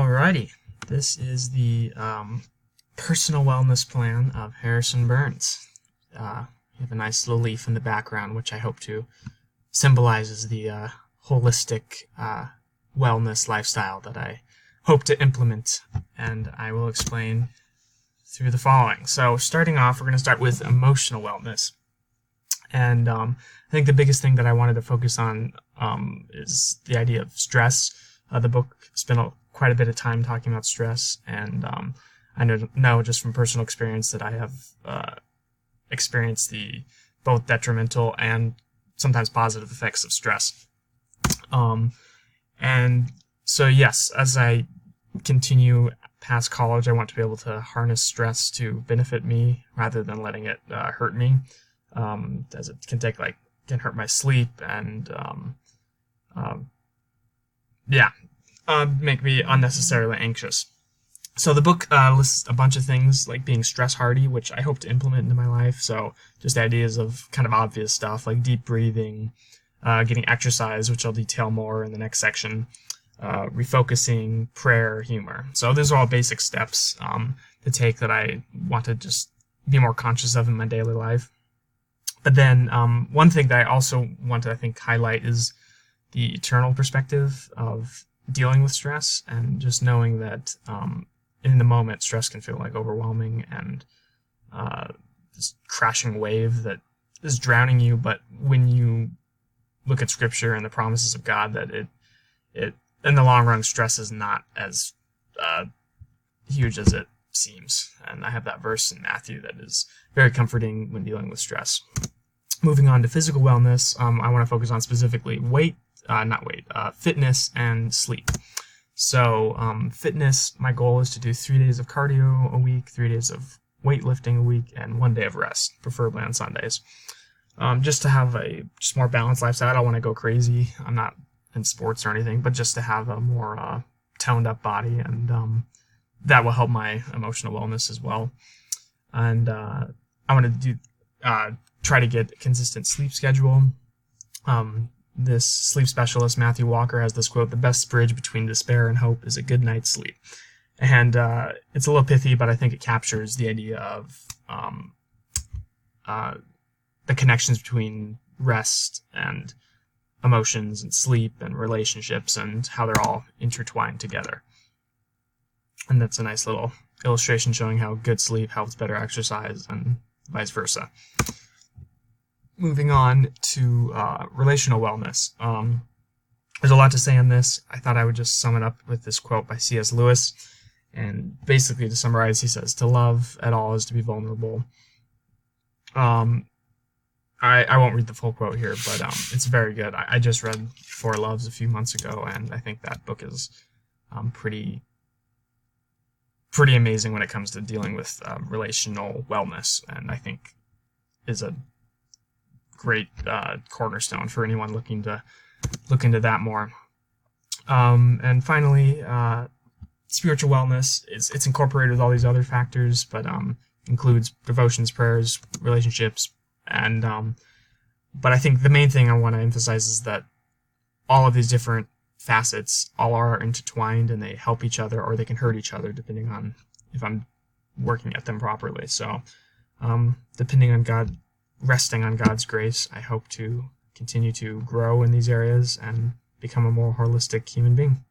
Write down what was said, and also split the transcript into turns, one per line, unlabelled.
Alrighty, this is the personal wellness plan of Harrison Burns. You have a nice little leaf in the background, which I hope to symbolizes the holistic wellness lifestyle that I hope to implement, and I will explain through the following. So starting off, we're going to start with emotional wellness. And I think the biggest thing that I wanted to focus on is the idea of stress. The book spent quite a bit of time talking about stress, and I know just from personal experience that I have experienced the both detrimental and sometimes positive effects of stress. And so yes, as I continue past college, I want to be able to harness stress to benefit me rather than letting it hurt me, as it can hurt my sleep and make me unnecessarily anxious. So the book lists a bunch of things like being stress hardy, which I hope to implement into my life. So just ideas of kind of obvious stuff like deep breathing, getting exercise, which I'll detail more in the next section, refocusing, prayer, humor. So those are all basic steps to take that I want to just be more conscious of in my daily life. But then one thing that I also want to, I think, highlight is the eternal perspective of dealing with stress, and just knowing that in the moment, stress can feel like overwhelming and this crashing wave that is drowning you. But when you look at Scripture and the promises of God, that it in the long run, stress is not as huge as it seems. And I have that verse in Matthew that is very comforting when dealing with stress. Moving on to physical wellness, I want to focus on specifically fitness and sleep. So fitness, my goal is to do 3 days of cardio a week, 3 days of weightlifting a week, and 1 day of rest, preferably on Sundays. Just to have a just more balanced lifestyle. I don't want to go crazy. I'm not in sports or anything, but just to have a more toned up body, and that will help my emotional wellness as well. And I want to do try to get a consistent sleep schedule. This sleep specialist, Matthew Walker, has this quote: "The best bridge between despair and hope is a good night's sleep." And it's a little pithy, but I think it captures the idea of the connections between rest and emotions and sleep and relationships, and how they're all intertwined together. And that's a nice little illustration showing how good sleep helps better exercise and vice versa. Moving on to relational wellness. There's a lot to say on this. I thought I would just sum it up with this quote by C.S. Lewis. And basically, to summarize, he says, "To love at all is to be vulnerable." I won't read the full quote here, but it's very good. I just read Four Loves a few months ago, and I think that book is pretty amazing when it comes to dealing with relational wellness, and I think is a great cornerstone for anyone looking to look into that more. And finally, spiritual wellness it's incorporated with all these other factors, but includes devotions, prayers, relationships, and but I think the main thing I want to emphasize is that all of these different facets all are intertwined, and they help each other or they can hurt each other depending on if I'm working at them properly. So depending on God, resting on God's grace, I hope to continue to grow in these areas and become a more holistic human being.